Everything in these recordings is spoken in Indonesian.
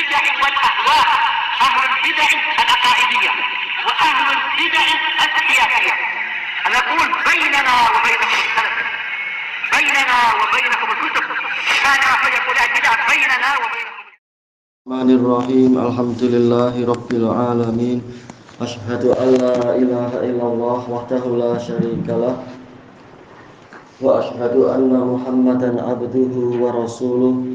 البدع والأهواء، أهل البدع العقائدية وأهل البدع السياسية. نقول بيننا وبينكم السلف، بيننا وبينكم الكتب، كان فيقول البدع بيننا وبينكم. الرحمن الرحيم. الحمدلله رب العالمين. Asyhadu an la ilaha illallah wahdahu la syarika lah wa asyhadu anna Muhammadan abduhu wa rasuluh.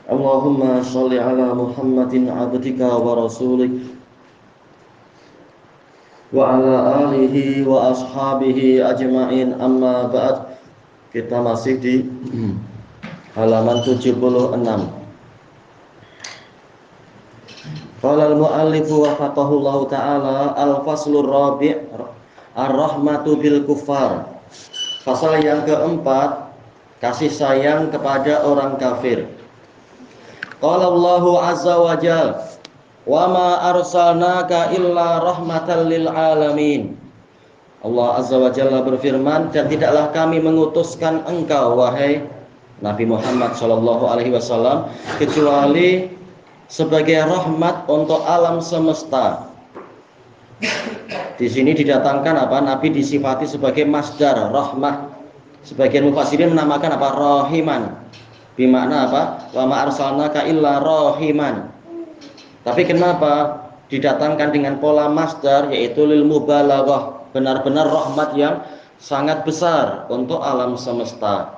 Allahumma sholli ala Muhammadin abdika wa rasulik wa ala alihi wa ashabihi ajma'in, amma ba'd. Kita masih di halaman 76. Qala al-mu'allifu wafaqahullahu ta'ala, al-faslur rabi' ar-rahmatu bil kuffar. Pasal yang keempat, kasih sayang kepada orang kafir. Qala Allahu azza wa jalla, wa ma arsalnaka illa rahmatan lil alamin. Allah azza wa jalla berfirman, dan tidaklah kami mengutuskan engkau wahai Nabi Muhammad sallallahu alaihi wasallam kecuali sebagai rahmat untuk alam semesta. Di sini didatangkan apa? Nabi disifati sebagai masdar rahmah. Sebagian mufassirin menamakan apa? Rahiman. Bermakna apa? Wa ma arsalnaka illa rahiman. Tapi kenapa didatangkan dengan pola masdar, yaitu lil mubalaghah, benar-benar rahmat yang sangat besar untuk alam semesta.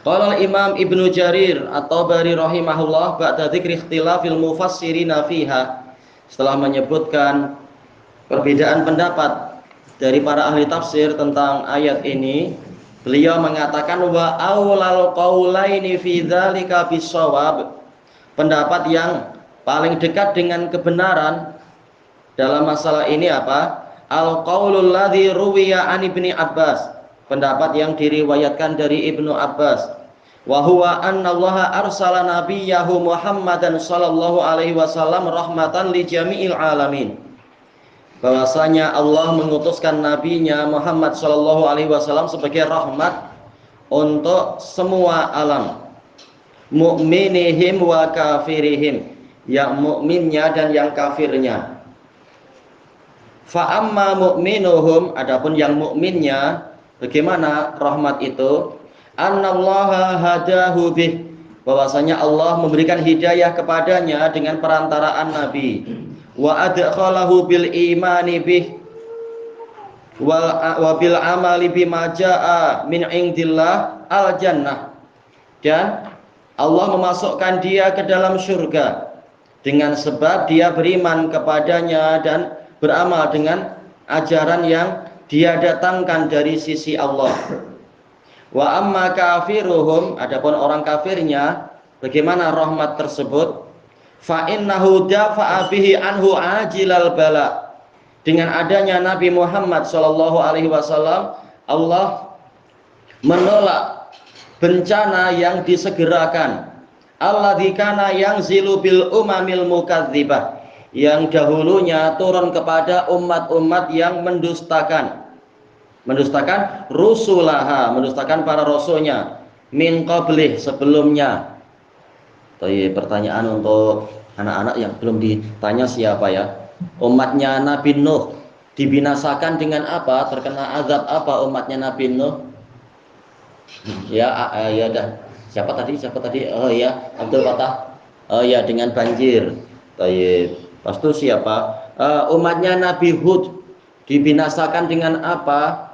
Qala al-Imam Ibnu Jarir At-Tabari rahimahullah ba'da dzikri ikhtilafil mufassirina fiha, setelah menyebutkan perbedaan pendapat dari para ahli tafsir tentang ayat ini, beliau mengatakan wa aulal qaulaini fi dzalika bisawab, pendapat yang paling dekat dengan kebenaran dalam masalah ini apa? Al-qaulul ladzi ruwiya an Ibni Abbas, pendapat yang diriwayatkan dari Ibnu Abbas, wa huwa annallaha arsala nabiyahu Muhammadan sallallahu alaihi wasallam rahmatan li jami'il alamin, bahwasanya Allah mengutuskan nabinya Muhammad sallallahu alaihi wasallam sebagai rahmat untuk semua alam, mukminihim wa kafirihim, yang mukminnya dan yang kafirnya. Fa amma mu'minuhum, adapun yang mukminnya, bagaimana rahmat itu? Annallaha hadahu bih, bahwasanya Allah memberikan hidayah kepadanya dengan perantaraan Nabi. Wa adkhalahu bil imani bih wa bil amali bima jaa min indillah al jannah, dan Allah memasukkan dia ke dalam surga dengan sebab dia beriman kepadanya dan beramal dengan ajaran yang dia datangkan dari sisi Allah. Wa amma kafiruhum, adapun orang kafirnya, bagaimana rahmat tersebut? Fa innahu dafa'a bihi anhu ajilal bala, dengan adanya Nabi Muhammad sallallahu alaihi wasallam, Allah menolak bencana yang disegerakan. Alladzi kana yanzilu bil umamil mukadzibah, yang dahulunya turun kepada umat-umat yang mendustakan rusulaha, mendustakan para rasulnya, min qablih, sebelumnya. Pertanyaan untuk anak-anak yang belum ditanya siapa ya? Umatnya Nabi Nuh dibinasakan dengan apa? Terkena azab apa umatnya Nabi Nuh? Ya dah. Siapa tadi? Oh ya, Abdul Fatah. Oh ya, dengan banjir. Pas itu siapa? Umatnya Nabi Hud dibinasakan dengan apa?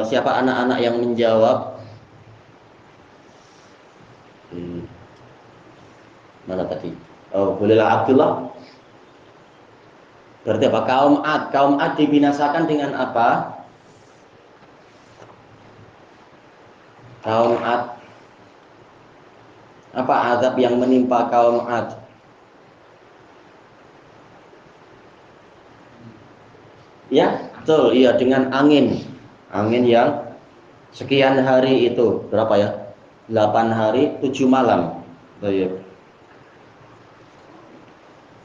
Siapa anak-anak yang menjawab? Mana tadi? Oh, bolehlah Abdullah. Berarti apa? Kaum Ad dibinasakan dengan apa? Kaum Ad. Apa azab yang menimpa kaum Ad? Ya, betul, iya, dengan angin yang sekian hari itu, berapa ya? 8 hari 7 malam.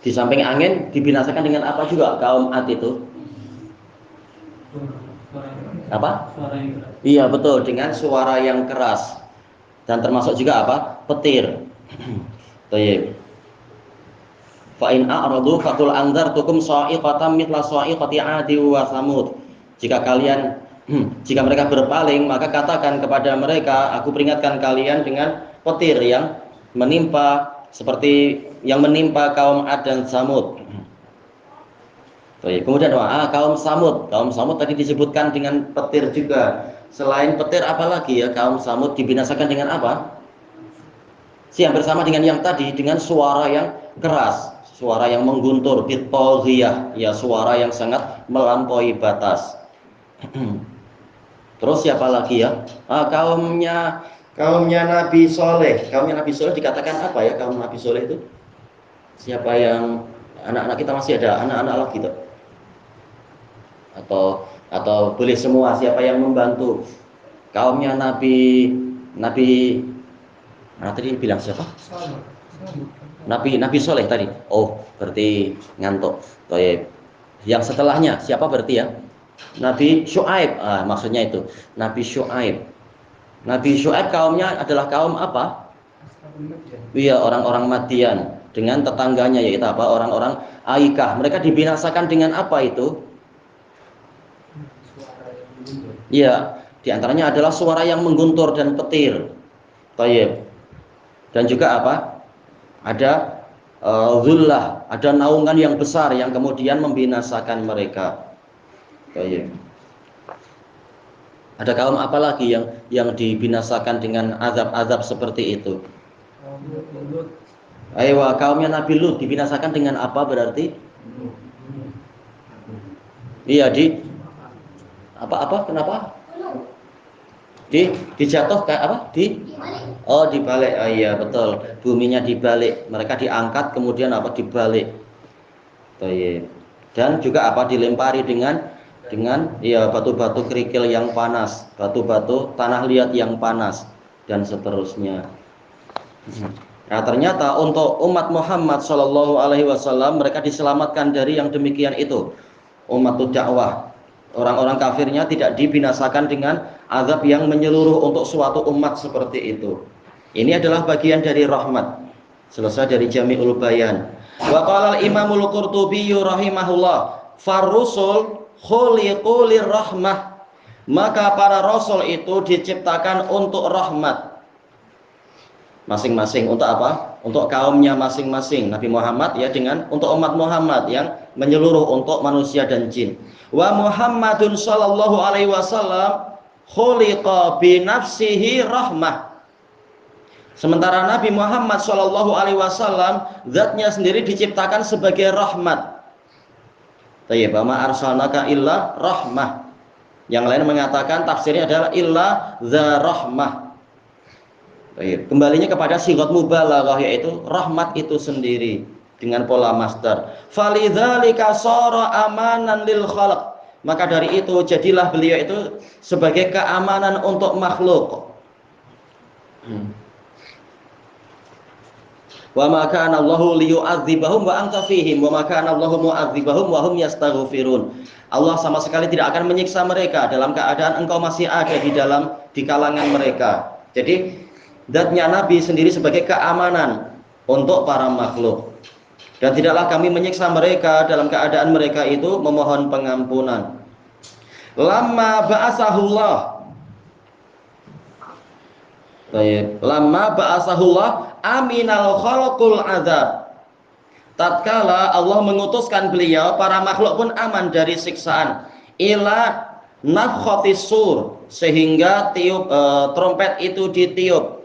Di samping angin dibinasakan dengan apa juga kaum Ad itu? Apa? Iya, betul, dengan suara yang keras. Dan termasuk juga apa? Petir. Fa in a'radu faqul anzartukum sha'iqatan mithla sha'iqati 'adi wa samud. Jika mereka berpaling, maka katakan kepada mereka, aku peringatkan kalian dengan petir yang menimpa seperti yang menimpa kaum Ad dan Samud. Kemudian kaum Samud. Kaum Samud tadi disebutkan dengan petir juga. Selain petir apalagi ya kaum Samud dibinasakan dengan apa? Yang bersama dengan yang tadi, dengan suara yang keras, suara yang mengguntur, bitoghiyah, ya suara yang sangat melampaui batas. Terus siapa lagi ya? Kaumnya Nabi Soleh. Kaumnya Nabi Soleh dikatakan apa ya kaum Nabi Soleh itu? Siapa yang anak-anak kita masih ada anak-anak lagi tuh? Atau boleh semua, siapa yang membantu? Kaumnya Nabi tadi bilang siapa? Nabi Soleh tadi. Oh, berarti ngantuk. Baik. Yang setelahnya siapa berarti ya? Nabi Syuaib. Maksudnya itu Nabi Syuaib. Nabi Syuaib kaumnya adalah kaum apa? Iya, orang-orang Madian dengan tetangganya yaitu apa? Orang-orang Aikah. Mereka dibinasakan dengan apa itu? Iya, diantaranya adalah suara yang mengguntur dan petir. Baik. Dan juga apa? Ada zullah, ada naungan yang besar yang kemudian membinasakan mereka. Baik. Ada kaum apa lagi yang dibinasakan dengan azab-azab seperti itu? Ayo, kaumnya Nabi Lut dibinasakan dengan apa berarti? Iya, kenapa? Dijatuhkan apa? Dibalik. Iya betul. Buminya dibalik. Mereka diangkat kemudian apa? Dibalik. Baik. Dan juga apa? Dilempari dengan ya batu-batu kerikil yang panas, batu-batu tanah liat yang panas dan seterusnya. Nah, ternyata untuk umat Muhammad Shallallahu Alaihi Wasallam mereka diselamatkan dari yang demikian itu. Umatul dakwah. Orang-orang kafirnya tidak dibinasakan dengan azab yang menyeluruh untuk suatu umat seperti itu. Ini adalah bagian dari rahmat. Selesai dari Jami'ul Bayan. Wa qala al-Imamul Qurtubi rahimahullah, "Farusul khuliqu lirrahmah." Maka para rasul itu diciptakan untuk rahmat. Masing-masing untuk apa? Untuk kaumnya masing-masing. Nabi Muhammad ya untuk umat Muhammad yang menyeluruh untuk manusia dan jin. Wa Muhammadun sallallahu alaihi wasallam khuliqa bi nafsihi rahmah. Sementara Nabi Muhammad sallallahu alaihi wasallam zatnya sendiri diciptakan sebagai rahmat. Tayyib, ma arsalnaka illa rahmah. Yang lain mengatakan tafsirnya adalah illa dza rahmah. Tayyib. Kembalinya kepada sigat mubalaghah yaitu rahmat itu sendiri dengan pola masdar. Falidzalika shara amanan lil khalq. Maka dari itu jadilah beliau itu sebagai keamanan untuk makhluk. Wa ma kana Allahu liyu'adzibahum wa anta fihim wa ma kana Allahu mu'adzibahum wa hum yastaghfirun. Allah sama sekali tidak akan menyiksa mereka dalam keadaan engkau masih ada di kalangan mereka. Jadi zatnya Nabi sendiri sebagai keamanan untuk para makhluk. Dan tidaklah kami menyiksa mereka dalam keadaan mereka itu memohon pengampunan. Lamma ba'asahullah. Baik. Lamma ba'asahullah aminal khalqul azab. Tatkala Allah mengutuskan beliau, para makhluk pun aman dari siksaan. Ila nafkhatis sur, sehingga trompet itu ditiup.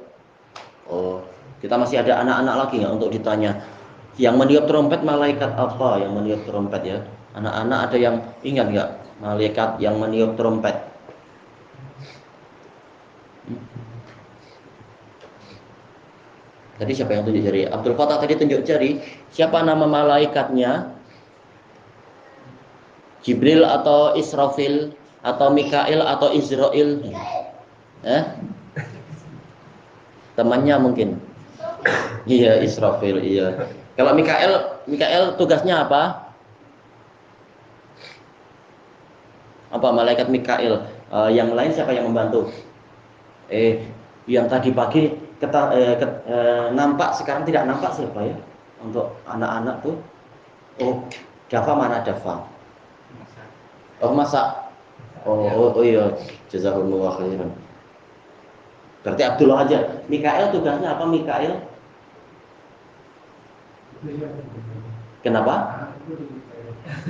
Oh, kita masih ada anak-anak lagi nggak untuk ditanya? Yang meniup trompet malaikat apa yang meniup trompet ya? Anak-anak ada yang ingat nggak malaikat yang meniup trompet? Tadi siapa yang tunjuk jari? Abdul Fatah tadi tunjuk jari. Siapa nama malaikatnya? Jibril atau Israfil atau Mikail atau Israel? Temannya mungkin. Iya, Israfil, iya. Kalau Mikail tugasnya apa? Apa malaikat Mikail? Yang lain siapa yang membantu? Yang tadi pagi nampak sekarang tidak nampak siapa ya? Untuk anak-anak tuh, oh, dafa mana dafa? Oh, masak. Oh iya, jazakumullah khairan. Berarti Abdullah aja. Mikael tugasnya apa Mikael? Kenapa?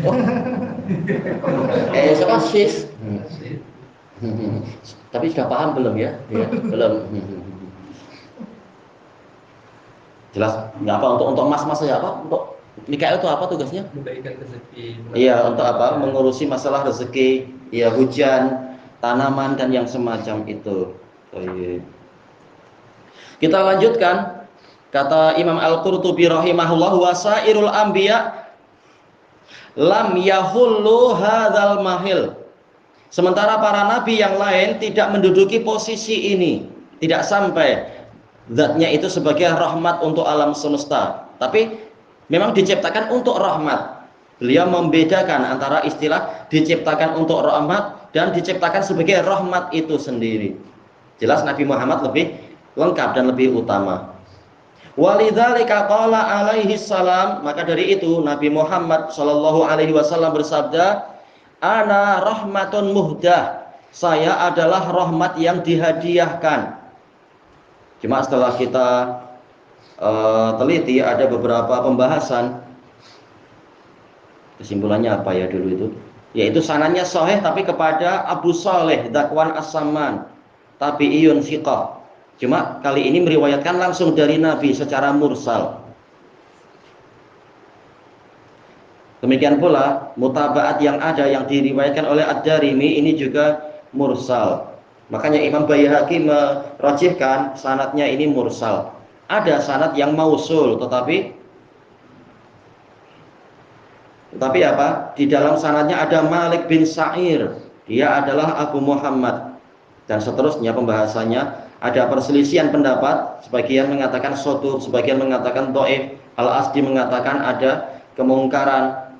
Oh. Sosis. Tapi sudah paham belum ya? Ya, belum. Jelas nggak apa untuk mas-mas saja apa? Untuk Mikael itu apa tugasnya? Memberikan rezeki. Iya, untuk apa? Mengurusi masalah rezeki, ya hujan, tanaman dan yang semacam itu. Oh, iya. Kita lanjutkan. Kata Imam Al-Qurtubi rahimahullah, wasairul anbiya lam yahullu hadzal mahil. Sementara para nabi yang lain tidak menduduki posisi ini, tidak sampai zatnya itu sebagai rahmat untuk alam semesta, tapi memang diciptakan untuk rahmat. Beliau membedakan antara istilah diciptakan untuk rahmat dan diciptakan sebagai rahmat itu sendiri. Jelas Nabi Muhammad lebih lengkap dan lebih utama. Walidzalika qala alaihi salam, maka dari itu Nabi Muhammad sallallahu alaihi wasallam bersabda, ana rahmatun muhdah, saya adalah rahmat yang dihadiahkan. Cuma setelah kita teliti ada beberapa pembahasan. Kesimpulannya apa ya dulu itu? Yaitu sanadnya sahih tapi kepada Abu Saleh Dzakwan As-Samman, tabi'iyun thiqah. Cuma kali ini meriwayatkan langsung dari Nabi secara mursal. Demikian pula mutabaat yang ada yang diriwayatkan oleh Ad-Darimi ini juga mursal. Makanya Imam Baihaqi merajihkan sanadnya ini mursal. Ada sanad yang mausul tetapi apa? Di dalam sanadnya ada Malik bin Sa'ir. Dia adalah Abu Muhammad dan seterusnya pembahasannya. Ada perselisihan pendapat, sebagian mengatakan soduk, sebagian mengatakan dhaif. Al-Asdi mengatakan ada kemungkaran.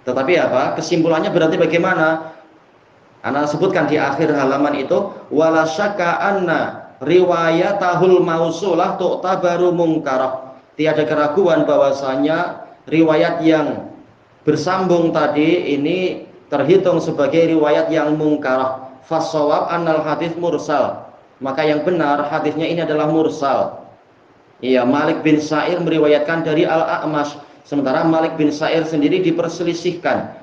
Tetapi apa? Kesimpulannya berarti bagaimana? Ana sebutkan di akhir halaman itu, wala syakka anna riwayatahul mausulah tu'tabaru mungkarah. Tiada keraguan bahwasanya riwayat yang bersambung tadi ini terhitung sebagai riwayat yang mungkarah. Fas-shawab annal hadits mursal. Maka yang benar hadisnya ini adalah mursal. Iya, Malik bin Sa'ir meriwayatkan dari Al-A'mash, sementara Malik bin Sa'ir sendiri diperselisihkan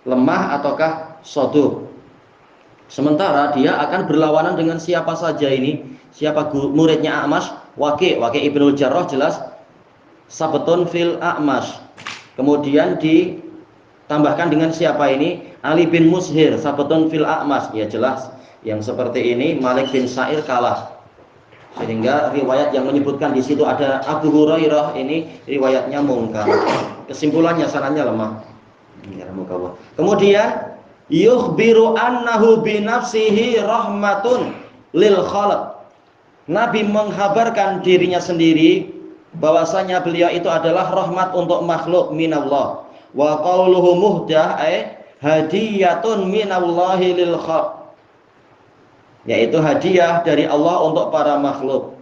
lemah ataukah shaduk. Sementara dia akan berlawanan dengan siapa saja ini? Siapa muridnya A'mash? Waqi' Ibnul Jarrah jelas sabtun fil A'mash. Kemudian ditambahkan dengan siapa ini? Ali bin Mushir sabtun fil A'mash. Ya jelas yang seperti ini Malik bin Sa'ir kalah. Sehingga riwayat yang menyebutkan di situ ada Abu Hurairah ini riwayatnya mungkar. Kesimpulannya sanadnya lemah. Kemudian yukhbiru annahu bi nafsihi rahmatun lil khalq. Nabi menghabarkan dirinya sendiri bahwasanya beliau itu adalah rahmat untuk makhluk minallah. Wa qauluhu muhdah hadiyatun minallahi lil khalq. Yaitu hadiah dari Allah untuk para makhluk.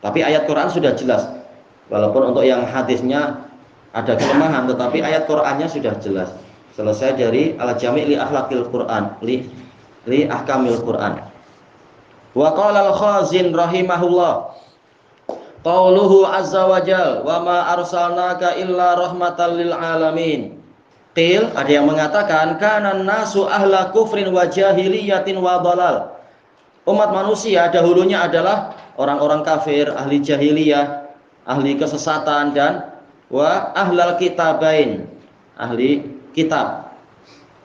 Tapi ayat Quran sudah jelas. Walaupun untuk yang hadisnya ada kelemahan, tetapi ayat Qurannya sudah jelas. Selesai dari Al-Jami' li Akhlaqil Quran, li Ahkamil Quran. Wa qala Al-Khazin rahimahullah, qauluhu azza wa jal, wa ma arsalnaka illa rahmatan lil alamin. Qil, ada yang mengatakan kanan nasu ahla kufrin wa jahiliyatin wa dhalal. Umat manusia dahulunya adalah orang-orang kafir, ahli jahiliyah, ahli kesesatan dan wa ahlal kitabain, ahli kitab.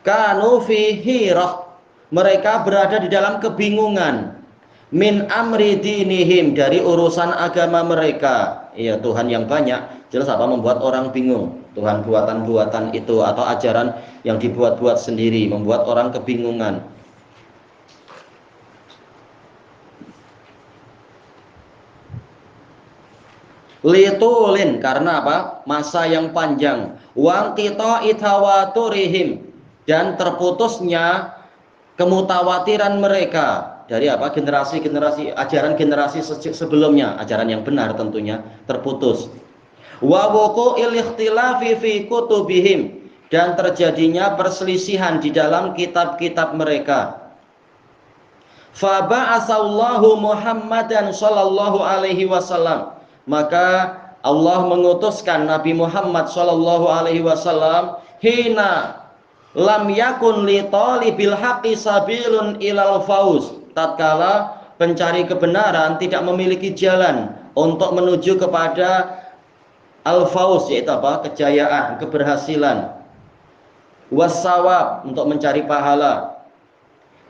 Kanu fi hirah, mereka berada di dalam kebingungan. Min amri dinihim, dari urusan agama mereka. Iya, Tuhan yang banyak, jelas apa membuat orang bingung. Tuhan buatan-buatan itu atau ajaran yang dibuat-buat sendiri membuat orang kebingungan. Litulin, karena apa? Masa yang panjang. Wangqita itawaturihim, dan terputusnya kemutawatiran mereka dari apa? Generasi-generasi, ajaran generasi sebelumnya, ajaran yang benar tentunya terputus. Wa wuqu'il ikhtilafi fi kutubihim, dan terjadinya perselisihan di dalam kitab-kitab mereka. Fa ba'atsallahu Muhammadan sallallahu alaihi wasallam, maka Allah mengutuskan Nabi Muhammad sallallahu alaihi wasallam hina lam yakun li talibil haqqi sabilun ilal fauz, tatkala pencari kebenaran tidak memiliki jalan untuk menuju kepada al-fauz, yaitu apa? Kejayaan, keberhasilan. Wasawab, untuk mencari pahala.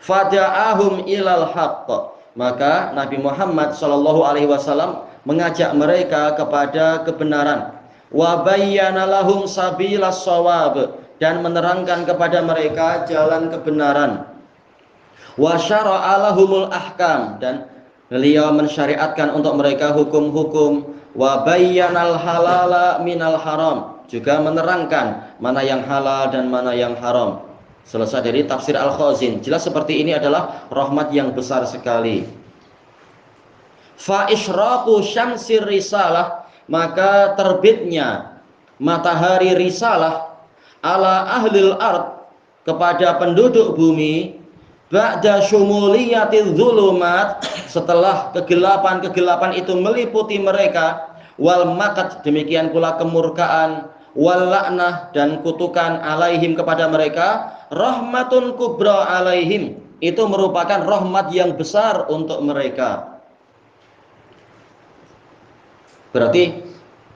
Fada'ahum ilal haqq, maka Nabi Muhammad sallallahu alaihi wasallam mengajak mereka kepada kebenaran. Wa bayyana lahum sabilas shawab, dan menerangkan kepada mereka jalan kebenaran. Wa syara'a lahumul ahkam, dan beliau mensyariatkan untuk mereka hukum-hukum. Wa bayyanal halala minal haram, juga menerangkan mana yang halal dan mana yang haram. Selesai dari tafsir Al-Khazin. Jelas seperti ini adalah rahmat yang besar sekali. Fa isyraqu syamsir risalah, maka terbitnya matahari risalah ala ahlil ard, kepada penduduk bumi, ba'da syumuliyatiz zulumat, setelah kegelapan-kegelapan itu meliputi mereka, wal maqat, demikian pula kemurkaan, wal la'nah, dan kutukan, alaihim, kepada mereka, rahmatun kubra alaihim, itu merupakan rahmat yang besar untuk mereka. Berarti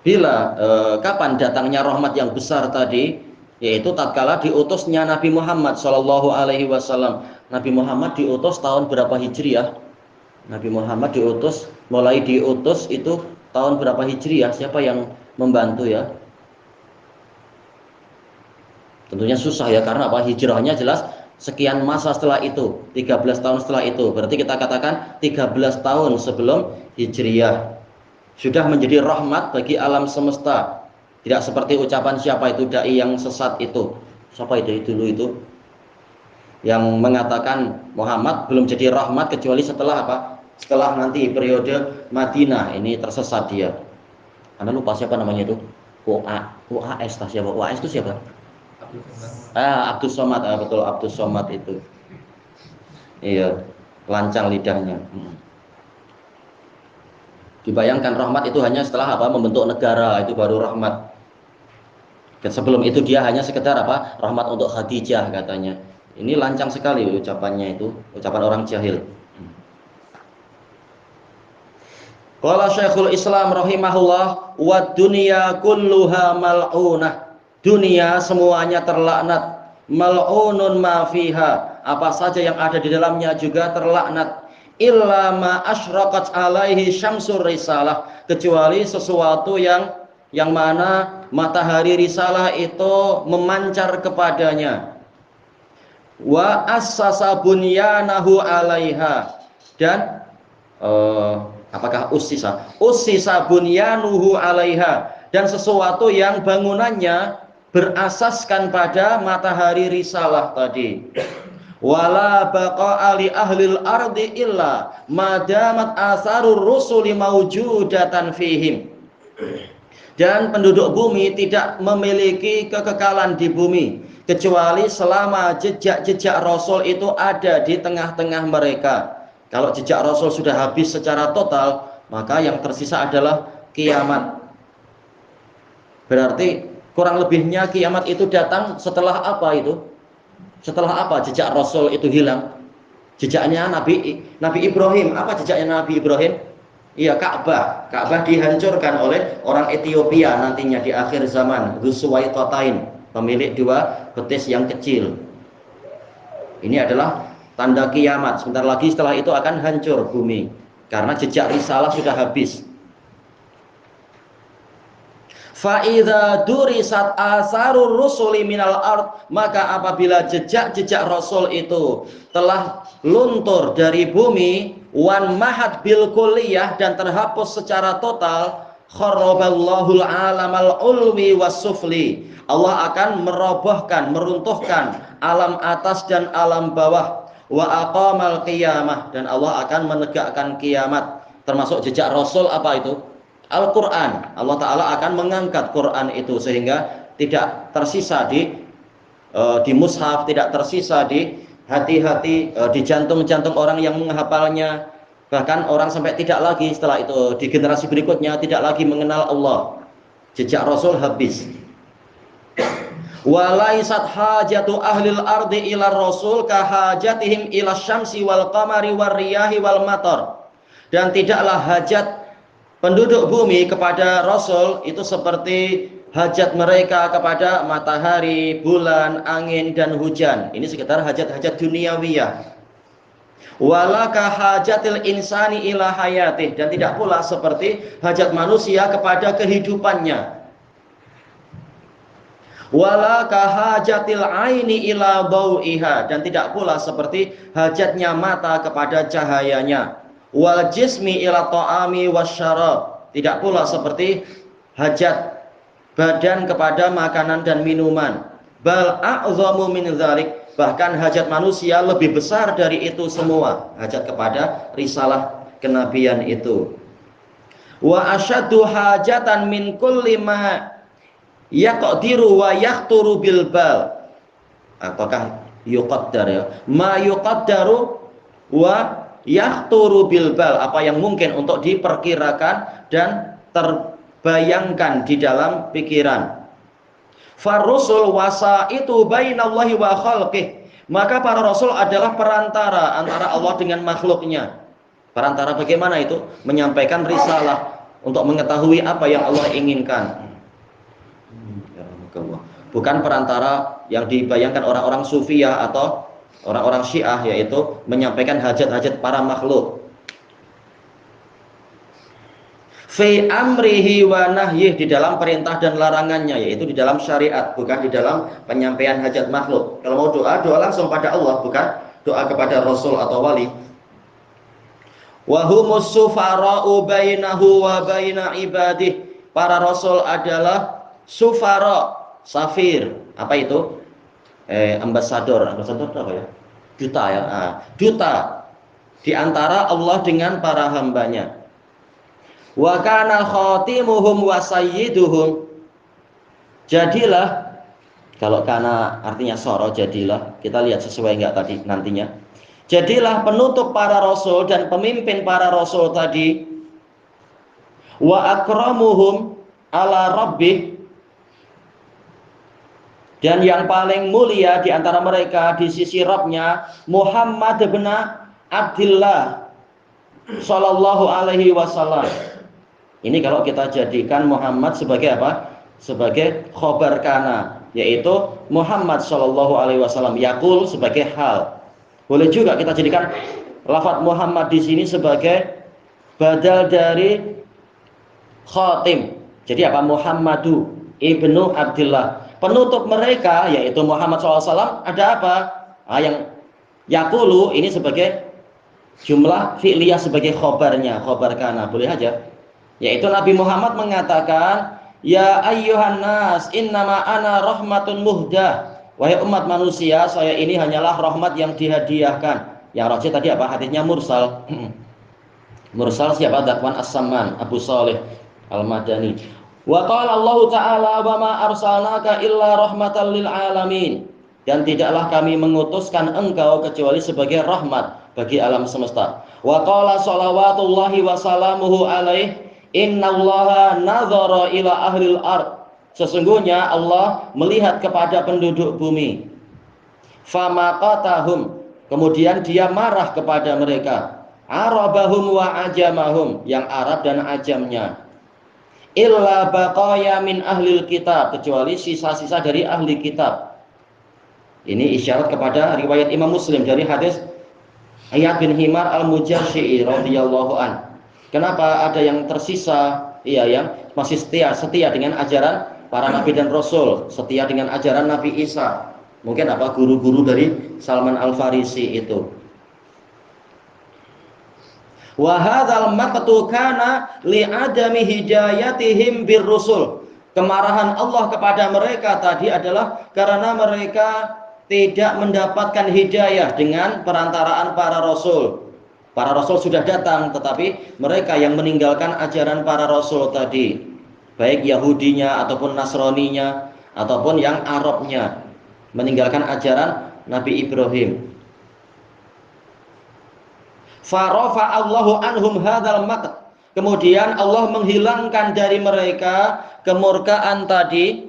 bila kapan datangnya rahmat yang besar tadi, yaitu tatkala diutusnya Nabi Muhammad sallallahu alaihi wasallam. Nabi Muhammad diutus tahun berapa Hijriah? Nabi Muhammad mulai diutus itu tahun berapa Hijriah? Siapa yang membantu ya? Tentunya susah ya, karena apa? Hijrahnya jelas sekian masa setelah itu, 13 tahun setelah itu. Berarti kita katakan 13 tahun sebelum Hijriah. Sudah menjadi rahmat bagi alam semesta. Tidak seperti ucapan siapa itu dai yang sesat itu. Siapa itu dulu itu? Yang mengatakan Muhammad belum jadi rahmat kecuali setelah apa? Setelah nanti periode Madinah. Ini tersesat dia. Anda lupa siapa namanya itu? UAS siapa? UAS itu siapa? Abdus Somad, betul, Abdus Somad itu. Iya, lancang lidahnya. Dibayangkan rahmat itu hanya setelah apa? Membentuk negara, itu baru rahmat. Dan sebelum itu dia hanya sekedar apa? Rahmat untuk Khadijah katanya. Ini lancang sekali ucapannya itu, ucapan orang jahil. Qala Syekhul Islam rahimahullah, wa dunya kulluha mal'unah. Dunia semuanya terlaknat, mal'unun ma fiha, apa saja yang ada di dalamnya juga terlaknat, illa ma asyraqat alaihi syamsur risalah, kecuali sesuatu yang mana matahari risalah itu memancar kepadanya. Wa assasa bunyanahu alaiha, dan apakah ussisa bunyanuhu alaiha, dan sesuatu yang bangunannya berasaskan pada matahari risalah tadi. Wala baqa'a li ahlil ardi illa madamat asarur rusuli mawjudatan fihim, dan penduduk bumi tidak memiliki kekekalan di bumi kecuali selama jejak-jejak Rasul itu ada di tengah-tengah mereka. Kalau jejak Rasul sudah habis secara total, maka yang tersisa adalah kiamat. Berarti kurang lebihnya kiamat itu datang setelah apa itu? Setelah apa jejak Rasul itu hilang? Jejaknya Nabi Ibrahim. Apa jejaknya Nabi Ibrahim? Iya, Ka'bah. Ka'bah dihancurkan oleh orang Ethiopia nantinya di akhir zaman, Dzulsuwaitatain, pemilik dua betis yang kecil. Ini adalah tanda kiamat. Sebentar lagi setelah itu akan hancur bumi, karena jejak risalah sudah habis. Fa'idha durisat asarur rusuli minal ard, maka apabila jejak-jejak Rasul itu telah luntur dari bumi, wan mahat bil kulliyah, dan terhapus secara total, kharraballahul alamal ulwi was sufli, Allah akan merobohkan, meruntuhkan alam atas dan alam bawah. Wa aqamal qiyamah, dan Allah akan menegakkan kiamat. Termasuk jejak Rasul apa itu? Al-Quran. Allah Ta'ala akan mengangkat Quran itu sehingga tidak tersisa di mushaf, tidak tersisa di hati-hati, di jantung-jantung orang yang menghafalnya. Bahkan orang sampai tidak lagi setelah itu di generasi berikutnya tidak lagi mengenal Allah. Jejak Rasul habis. Walaisat hajatu ahlil ardi ila rasul kahajatihim ila syamsi wal qamari war riyahi wal matar. Dan tidaklah hajat penduduk bumi kepada Rasul itu seperti hajat mereka kepada matahari, bulan, angin, dan hujan. Ini sekitar hajat-hajat duniawiyah. Walaka hajatil insani ila hayatih, dan tidak pula seperti hajat manusia kepada kehidupannya. Walaka hajatil aini ila dau'iha, dan tidak pula seperti hajatnya mata kepada cahayanya. Wal jismi ila ta'ami wasyarab, tidak pula seperti hajat badan kepada makanan dan minuman. Bal a'zamu min dzalik, bahkan hajat manusia lebih besar dari itu semua, hajat kepada risalah kenabian itu. Wa asyaddu hajatan min kulli ma yaqdiru wa yaqturu bil bal. Apakah yuqaddar ya? Ma yuqaddaru wa yaqturu bil bal, apa yang mungkin untuk diperkirakan dan terbayangkan di dalam pikiran. Farusul wasaitu bainallahi wa khalqih, maka para rasul adalah perantara antara Allah dengan makhluknya. Perantara bagaimana itu? Menyampaikan risalah untuk mengetahui apa yang Allah inginkan. Bukan perantara yang dibayangkan orang-orang sufiyah atau orang-orang syiah, yaitu menyampaikan hajat-hajat para makhluk. Fi amrihi wa nahyih, di dalam perintah dan larangannya, yaitu di dalam syariat, bukan di dalam penyampaian hajat makhluk. Kalau mau doa, doa langsung pada Allah, bukan doa kepada rasul atau wali. Wa humus sufara'u bainahu wa baina ibadih, para rasul adalah sufara, safir. Apa itu? Ambasador apa ya? Duta ya. Duta di antara Allah dengan para hambanya. Wa kana khatimuhum wa sayyiduhum, jadilah, kalau kana artinya soro, jadilah, kita lihat sesuai enggak tadi nantinya. Jadilah penutup para rasul dan pemimpin para rasul tadi. Wa akramuhum ala rabbih, dan yang paling mulia di antara mereka di sisi Rabbnya Muhammad bin Abdullah sallallahu alaihi wasallam. Ini kalau kita jadikan Muhammad sebagai apa? Sebagai khobar kana, yaitu Muhammad sallallahu alaihi wasallam, yaqul sebagai hal. Boleh juga kita jadikan lafaz Muhammad di sini sebagai badal dari khatim. Jadi apa? Muhammadu ibnu Abdullah. Penutup mereka yaitu Muhammad SAW ada apa? Yang yaqulu ini sebagai jumlah fi'liyah, sebagai khobarnya, khobar kana, boleh aja. Yaitu Nabi Muhammad mengatakan, ya ayyuhan nas innama ana rahmatun muhdah, wahai umat manusia, saya ini hanyalah rahmat yang dihadiahkan. Yang rajih tadi apa? Hadisnya mursal. Mursal siapa? Dakwan As-Samman, Abu Saleh Al-Madani. Wa qala Allah Ta'ala wa ma arsalnaka illa rahmatan lil alamin, dan tidaklah kami mengutuskan engkau kecuali sebagai rahmat bagi alam semesta. Wa qala shalawatullahi wa salamuhu alaihi innallaha nazara ila ahlil ard, sesungguhnya Allah melihat kepada penduduk bumi. Famaqatahum, kemudian dia marah kepada mereka. Arabahum wa ajamahum, yang Arab dan ajamnya. Illa baqaya min ahlil kitab, kecuali sisa-sisa dari ahli kitab. Ini isyarat kepada riwayat Imam Muslim dari hadis Iyad bin Himar al-Mujashi'i radhiyallahu an. Kenapa ada yang tersisa? Iya, yang masih setia dengan ajaran para nabi dan rasul, setia dengan ajaran Nabi Isa. Mungkin apa? Guru-guru dari Salman Al-Farisi itu. Wa hadzal maqtu kana li adami hidayatihim bir rusul. Kemarahan Allah kepada mereka tadi adalah karena mereka tidak mendapatkan hidayah dengan perantaraan para rasul. Para rasul sudah datang, tetapi mereka yang meninggalkan ajaran para rasul tadi, baik Yahudinya ataupun Nasraninya ataupun yang Arabnya, meninggalkan ajaran Nabi Ibrahim. Farafa Allahu anhum hadzal maqt. Kemudian Allah menghilangkan dari mereka kemurkaan tadi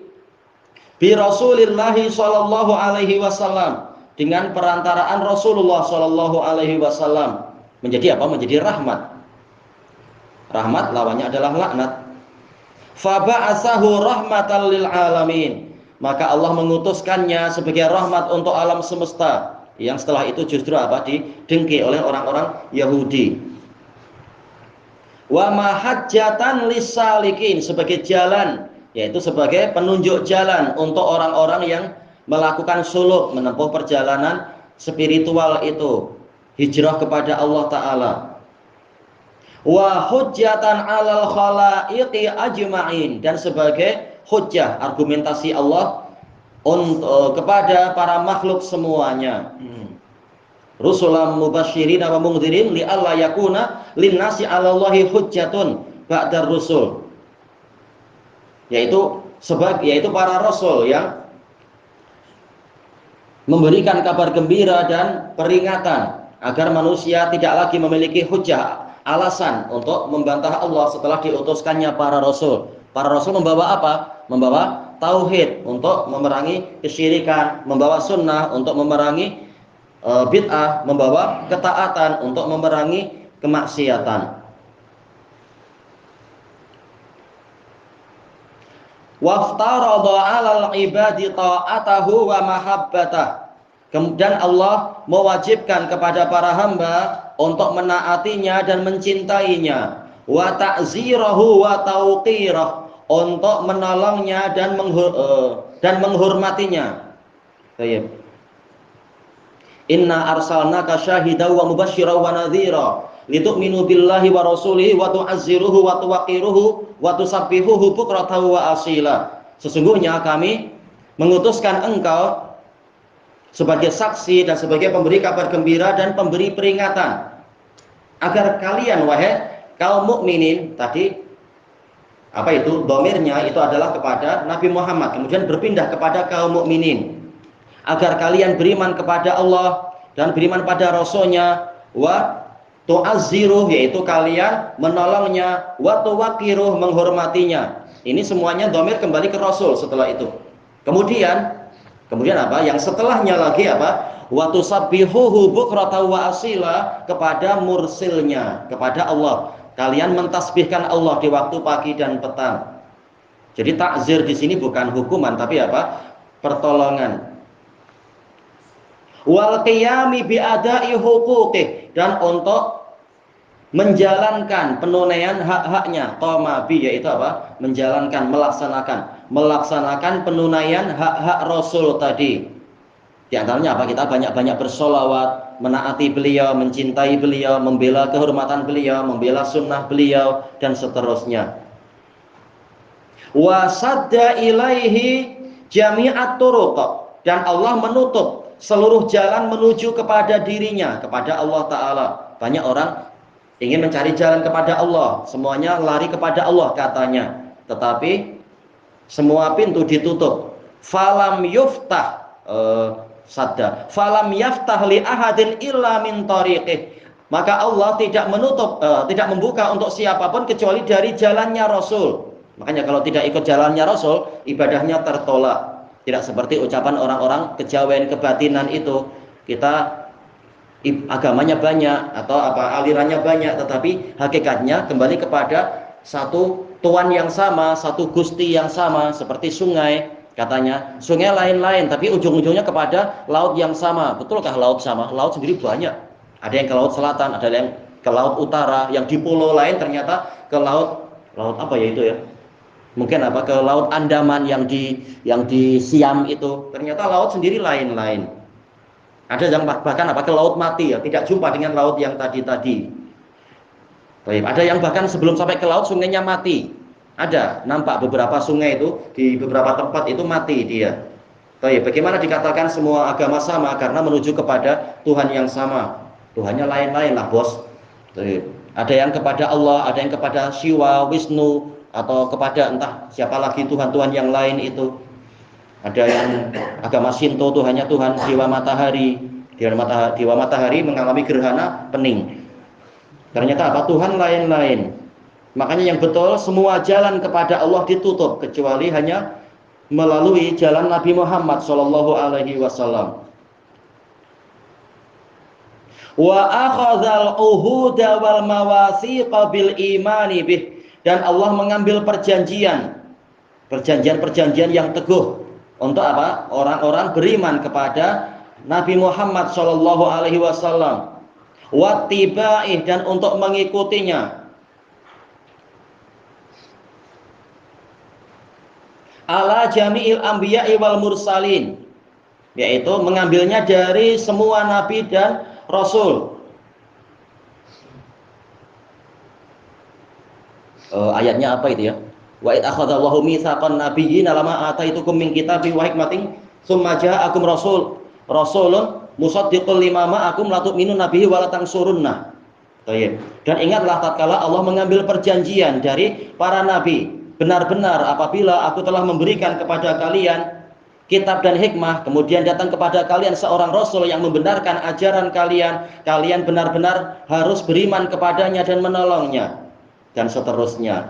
bi Rasulillah sallallahu alaihi wasallam, dengan perantaraan Rasulullah sallallahu alaihi wasallam. Menjadi apa? Menjadi rahmat. Rahmat lawannya adalah laknat. Fa ba'atsahu rahmatan lil alamin. Maka Allah mengutuskannya sebagai rahmat untuk alam semesta, yang setelah itu justru apa? Didengki oleh orang-orang Yahudi. Wa mahajjatan lisalikin, sebagai jalan, yaitu sebagai penunjuk jalan untuk orang-orang yang melakukan suluk, menempuh perjalanan spiritual itu, hijrah kepada Allah Ta'ala. Wa hujjatan alal khalaiqi ajma'in, dan sebagai hujjah, argumentasi Allah kepada para makhluk semuanya. Rusulam mubasyirin wa mungdzirin li alla yakuna linnasi 'alallahi hujjatun ba'dar rusul. Yaitu para rasul yang memberikan kabar gembira dan peringatan agar manusia tidak lagi memiliki hujjah, alasan untuk membantah Allah setelah diutuskannya para rasul. Para rasul membawa apa? Membawa tauhid untuk memerangi kesyirikan, membawa sunnah untuk memerangi bid'ah, membawa ketaatan untuk memerangi kemaksiatan. Waftarada 'alal ibadi ta'atahu wa mahabbatah. Kemudian Allah mewajibkan kepada para hamba untuk menaatinya dan mencintainya, wa ta'zirahu wa tauqirah, untuk menolongnya dan menghormatinya. Baik. Inna arsalnaka syahidan wa mubasysyiran wa nadhira litu'minu billahi wa rasulihi wa tu'azziruhu wa tuwaqiruhu wa tusabbihuhu bukratan wa asila. Sesungguhnya kami mengutuskan engkau sebagai saksi dan sebagai pemberi kabar gembira dan pemberi peringatan, agar kalian wahai kaum mukminin, tadi apa itu? Dhamirnya itu adalah kepada Nabi Muhammad, kemudian berpindah kepada kaum mukminin, agar kalian beriman kepada Allah dan beriman pada Rasulnya, wa tu'azziruh, yaitu kalian menolongnya, wa tuwaqiruh, menghormatinya. Ini semuanya dhamir kembali ke Rasul setelah itu. Kemudian apa? Yang setelahnya lagi apa? Wa tusabbihuhu bukratan wa asila, kepada mursilnya, kepada Allah. Kalian mentasbihkan Allah di waktu pagi dan petang. Jadi takzir di sini bukan hukuman, tapi apa? Pertolongan. Wal qiyami bi ada'i huquqih, dan untuk menjalankan penunaian hak-haknya. Tomabi, yaitu apa? Menjalankan, melaksanakan penunaian hak-hak Rasul tadi. Di antaranya apa? Kita banyak-banyak bersolawat, menaati beliau, mencintai beliau, membela kehormatan beliau, membela sunnah beliau, dan seterusnya. Wa sadda ilaihi jami'at turuq, dan Allah menutup seluruh jalan menuju kepada dirinya, kepada Allah Ta'ala. Banyak orang ingin mencari jalan kepada Allah, semuanya lari kepada Allah katanya, tetapi semua pintu ditutup. Falam yuftah falam yaftah li ahadin illa min tariqih, maka Allah tidak menutup, tidak membuka untuk siapapun kecuali dari jalannya Rasul. Makanya kalau tidak ikut jalannya Rasul, ibadahnya tertolak. Tidak seperti ucapan orang-orang kejawen, kebatinan itu, kita agamanya banyak atau apa alirannya banyak, tetapi hakikatnya kembali kepada satu Tuhan yang sama, satu Gusti yang sama. Seperti sungai, katanya sungai lain-lain tapi ujung-ujungnya kepada laut yang sama. Betulkah laut sama? Laut sendiri banyak. Ada yang ke laut selatan, ada yang ke laut utara, yang di pulau lain ternyata ke laut apa ya itu ya? Mungkin apa ke laut Andaman yang di Siam itu, ternyata laut sendiri lain-lain. Ada yang bahkan apa ke laut mati ya, tidak jumpa dengan laut yang tadi-tadi. Baik, ada yang bahkan sebelum sampai ke laut sungainya mati. Ada, nampak beberapa sungai itu di beberapa tempat itu mati dia. Baik, bagaimana dikatakan semua agama sama? Karena menuju kepada Tuhan yang sama. Tuhannya lain-lain lah, bos. Ada yang kepada Allah, ada yang kepada Siwa, Wisnu, atau kepada entah siapa lagi Tuhan-Tuhan yang lain itu. Ada yang agama Shinto Tuhannya Tuhan Dewa Matahari. Dewa Matahari mengalami gerhana pening. Ternyata apa? Tuhan lain-lain. Makanya yang betul, semua jalan kepada Allah ditutup kecuali hanya melalui jalan Nabi Muhammad sallallahu alaihi wasallam. Wa akhadzal uhuda wal mawathiqa bil imani bih, dan Allah mengambil perjanjian yang teguh untuk apa? Orang-orang beriman kepada Nabi Muhammad sallallahu alaihi wasallam. Wattiba'ih, dan untuk mengikutinya. Ala jami'il anbiya'i wal mursalin, yaitu mengambilnya dari semua nabi dan rasul. Ayatnya apa itu ya? Wa id akhadallahu mitsaqan nabiyyina lama ataitukum min kitabin wa hikmatin tsumma ja'akum rasulun musaddiqul lima ma'akum la tu'minu nabiyyi wa la tansurunnah. Dan ingatlah tatkala Allah mengambil perjanjian dari para nabi, benar-benar apabila aku telah memberikan kepada kalian kitab dan hikmah, kemudian datang kepada kalian seorang rasul yang membenarkan ajaran kalian, kalian benar-benar harus beriman kepadanya dan menolongnya, dan seterusnya.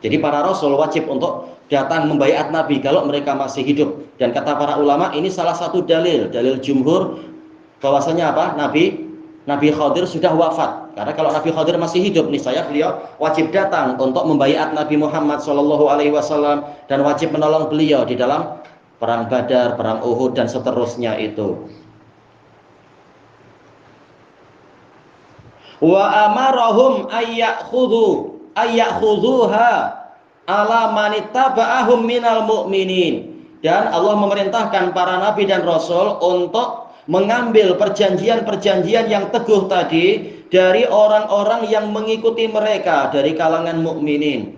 Jadi para rasul wajib untuk datang membaiat Nabi kalau mereka masih hidup. Dan kata para ulama, ini salah satu dalil jumhur bahwasanya apa? Nabi Khadir sudah wafat. Karena kalau Nabi Khadir masih hidup, niscaya beliau wajib datang untuk membaiat Nabi Muhammad SAW dan wajib menolong beliau di dalam perang Badar, perang Uhud, dan seterusnya itu. Wa amarahum ayyakhuduha ala manittaba'ahum minal mu'minin. Dan Allah memerintahkan para nabi dan rasul untuk mengambil perjanjian-perjanjian yang teguh tadi dari orang-orang yang mengikuti mereka dari kalangan mukminin.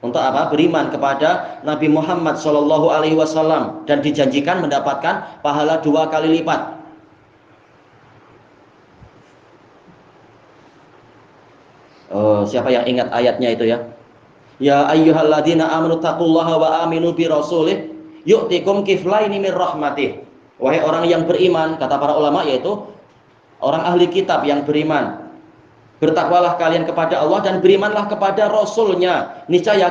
Untuk apa? Beriman kepada Nabi Muhammad SAW dan dijanjikan mendapatkan pahala 2 kali lipat. Siapa yang ingat ayatnya itu ya? Ya ayyuhalladzina amanu taqullaha wa aminu bi rasulih yu'tikum kiflaini min rahmatih. Wahai orang yang beriman, kata para ulama, yaitu orang ahli kitab yang beriman, bertakwalah kalian kepada Allah dan berimanlah kepada Rasulnya. Niscaya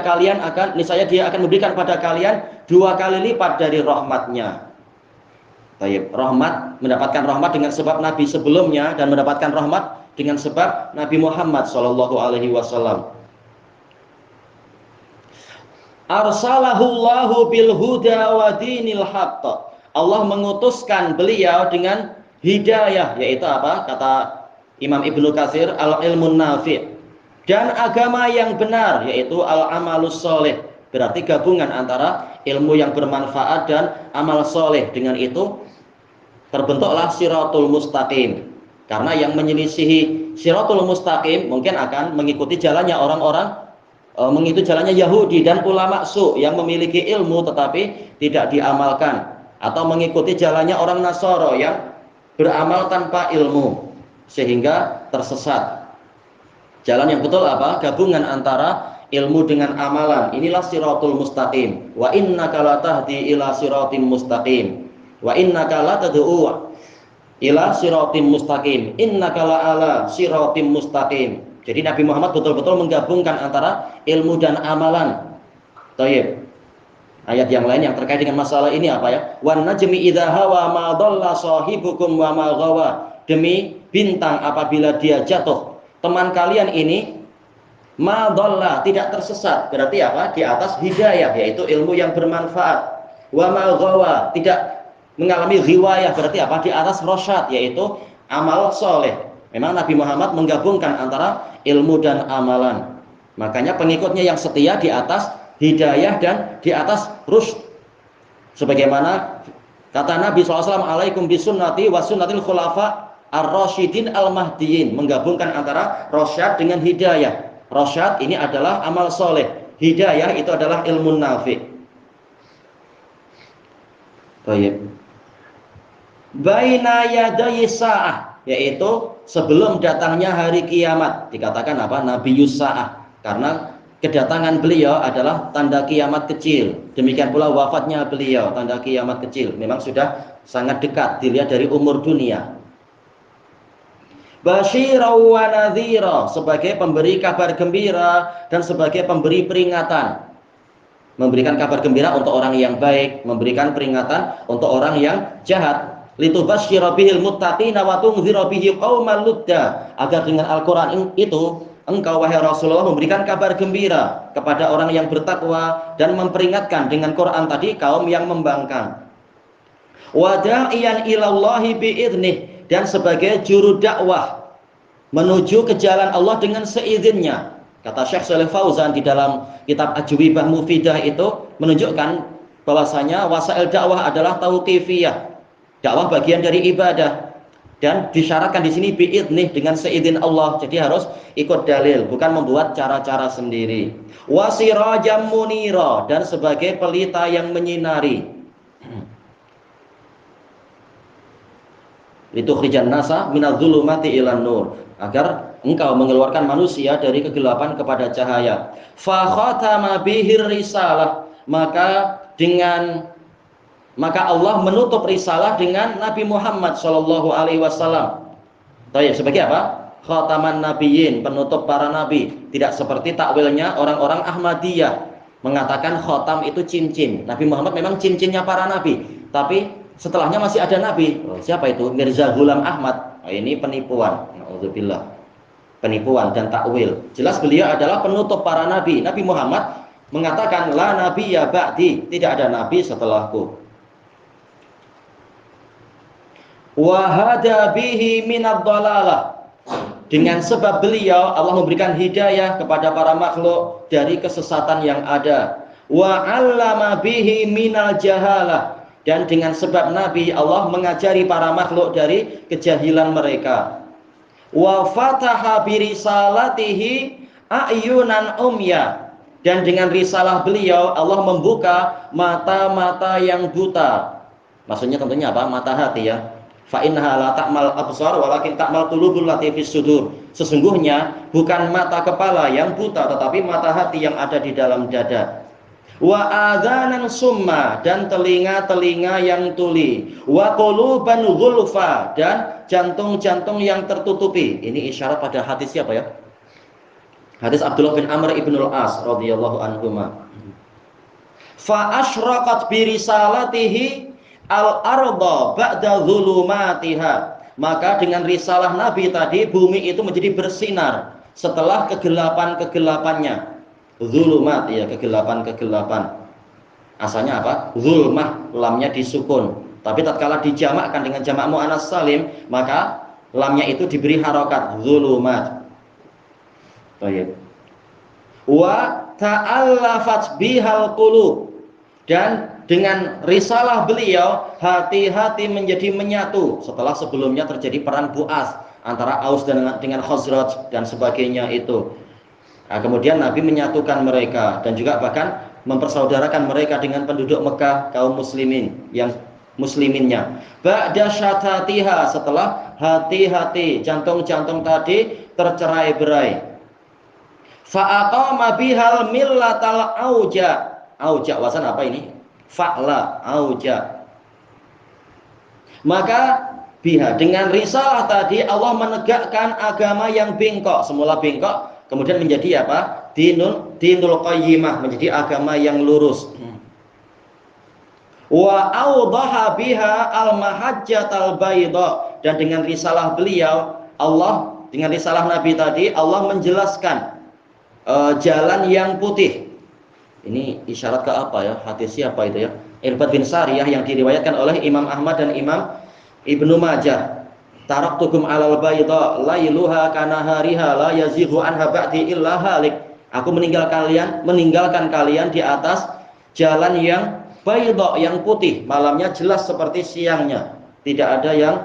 dia akan memberikan pada kalian 2 kali lipat dari rahmatnya. Baik, mendapatkan rahmat dengan sebab Nabi sebelumnya, dan mendapatkan rahmat dengan sebab Nabi Muhammad SAW. Arsalahullahu bil huda wa dinil haqq. Allah mengutuskan beliau dengan hidayah, yaitu apa? Kata Imam Ibnu Katsir, al-ilmun nafi', dan agama yang benar, yaitu al-amalus soleh. Berarti gabungan antara ilmu yang bermanfaat dan amal soleh. Dengan itu terbentuklah siratul mustaqim. Karena yang menyelisihi siratul mustaqim mungkin akan mengikuti jalannya orang-orang, mengikuti jalannya Yahudi dan ulama su yang memiliki ilmu tetapi tidak diamalkan, atau mengikuti jalannya orang Nasara yang beramal tanpa ilmu sehingga tersesat. Jalan yang betul apa? Gabungan antara ilmu dengan amalan. Inilah siratul mustaqim. Wa innaka la tahdi ila siratim mustaqim. Wa innaka la tad'u ila siratim mustaqim. Innaka la ala siratim mustaqim. Jadi Nabi Muhammad betul-betul menggabungkan antara ilmu dan amalan. Thayyib. Ayat yang lain yang terkait dengan masalah ini apa ya? Wan najmi idza hawa ma dhalla sahibukum wa ma ghawa. Demi bintang apabila dia jatuh, teman kalian ini ma dhalla, tidak tersesat. Berarti apa? Di atas hidayah, yaitu ilmu yang bermanfaat. Wa ma ghawa, tidak mengalami riwayah. Berarti apa? Di atas rasyad, yaitu amal soleh. Memang Nabi Muhammad menggabungkan antara ilmu dan amalan. Makanya pengikutnya yang setia di atas hidayah dan di atas rusyd. Sebagaimana kata Nabi SAW, alaikum bisunnati wa sunnatil khulafa ar-rasyidin al-mahdiyin. Menggabungkan antara rasyad dengan hidayah. Rasyad ini adalah amal soleh, hidayah itu adalah ilmu nafi'. Baik. Baina yadayi sa'ah, yaitu sebelum datangnya hari kiamat. Dikatakan apa? Nabiyus Sa'ah, karena kedatangan beliau adalah tanda kiamat kecil. Demikian pula wafatnya beliau, tanda kiamat kecil. Memang sudah sangat dekat dilihat dari umur dunia. Basyira wa nadhira, sebagai pemberi kabar gembira dan sebagai pemberi peringatan. Memberikan kabar gembira untuk orang yang baik, memberikan peringatan untuk orang yang jahat. Litubasyshira bihil muttaqina wa tunzira bihi qauman ludda, agar dengan Al-Qur'an itu engkau wahai Rasulullah memberikan kabar gembira kepada orang yang bertakwa dan memperingatkan dengan Quran tadi kaum yang membangkang. Wa da'iyan ilallahi bi'idnih, dan sebagai juru dakwah menuju ke jalan Allah dengan seizinnya. Kata Syekh Shalih Fauzan di dalam kitab Ajwibah Mufidah itu menunjukkan bahwasanya wasail dakwah adalah tauqifiyah. Dakwah bagian dari ibadah, dan disyaratkan di sini bi'idnih, dengan seizin Allah. Jadi harus ikut dalil, bukan membuat cara-cara sendiri. Wasirajam munira, dan sebagai pelita yang menyinari. Litukhrijan nasa minadz-dzulumati ilan nur, agar engkau mengeluarkan manusia dari kegelapan kepada cahaya. Fa khatama bihir risalah, maka Allah menutup risalah dengan Nabi Muhammad sallallahu alaihi wasallam. Baik, sebagai apa? Khataman nabiyyin, penutup para nabi. Tidak seperti takwilnya orang-orang Ahmadiyah mengatakan khatam itu cincin. Nabi Muhammad memang cincinnya para nabi, tapi setelahnya masih ada nabi. Siapa itu? Mirza Ghulam Ahmad. Ini penipuan. Nauzubillah. Penipuan dan takwil. Jelas beliau adalah penutup para nabi. Nabi Muhammad mengatakan la nabiyya ba'di, tidak ada nabi setelahku. Wa hada bihi minadh dhalalah, dengan sebab beliau Allah memberikan hidayah kepada para makhluk dari kesesatan yang ada. Wa 'allama bihi minal jahalah, dan dengan sebab Nabi Allah mengajari para makhluk dari kejahilan mereka. Wa fataha birisalatihi a'yunan umya, dan dengan risalah beliau Allah membuka mata-mata yang buta. Maksudnya tentunya apa? Mata hati ya. Fa innaha la ta'mal absar walakin ta'mal qulubul lati fis sudur. Sesungguhnya bukan mata kepala yang buta, tetapi mata hati yang ada di dalam dada. Wa adzanan summa, dan telinga-telinga yang tuli. Wa quluban ghulfa, dan jantung-jantung yang tertutupi. Ini isyarat pada hadis siapa ya? Hadis Abdullah bin Amr ibn al-As radhiyallahu anhuma. Fa asyraqat bi risalatihi al-arda ba'da zulumatiha, maka dengan risalah Nabi tadi bumi itu menjadi bersinar setelah kegelapan-kegelapannya. Zulumat ya, kegelapan-kegelapan. Asalnya apa? Zulmah, lamnya disukun. Tapi tatkala dijamakkan dengan jamak muannats salim, maka lamnya itu diberi harokat, zulumat. Baik. Wa ta'allafat bihal qulub, dan dengan risalah beliau hati-hati menjadi menyatu setelah sebelumnya terjadi perang Bu'ats antara Aus dengan Khazraj dan sebagainya itu. Nah, kemudian Nabi menyatukan mereka dan juga bahkan mempersaudarakan mereka dengan penduduk Mekah, kaum musliminnya. Ba'da syatatiha, setelah hati-hati jantung-jantung tadi tercerai-berai. Fa'aqama bihal millatal auja. Auja wasan apa ini? Fa'la auja. Maka biha, dengan risalah tadi Allah menegakkan agama yang bengkok, semula bengkok kemudian menjadi apa? Dinul qayyimah, menjadi agama yang lurus. Wa awdaha biha al-mahajjatal bayda, dan dengan risalah beliau Allah, dengan risalah Nabi tadi Allah menjelaskan jalan yang putih. Ini isyarat ke apa ya? Hadis siapa itu ya? Irbad bin Sariyah yang diriwayatkan oleh Imam Ahmad dan Imam Ibnu Majah. Taraktukum alal bayda lailuha kanahariha la yazighu anha ba'di illa halik. Aku meninggalkan kalian di atas jalan yang bayda, yang putih, malamnya jelas seperti siangnya. Tidak ada yang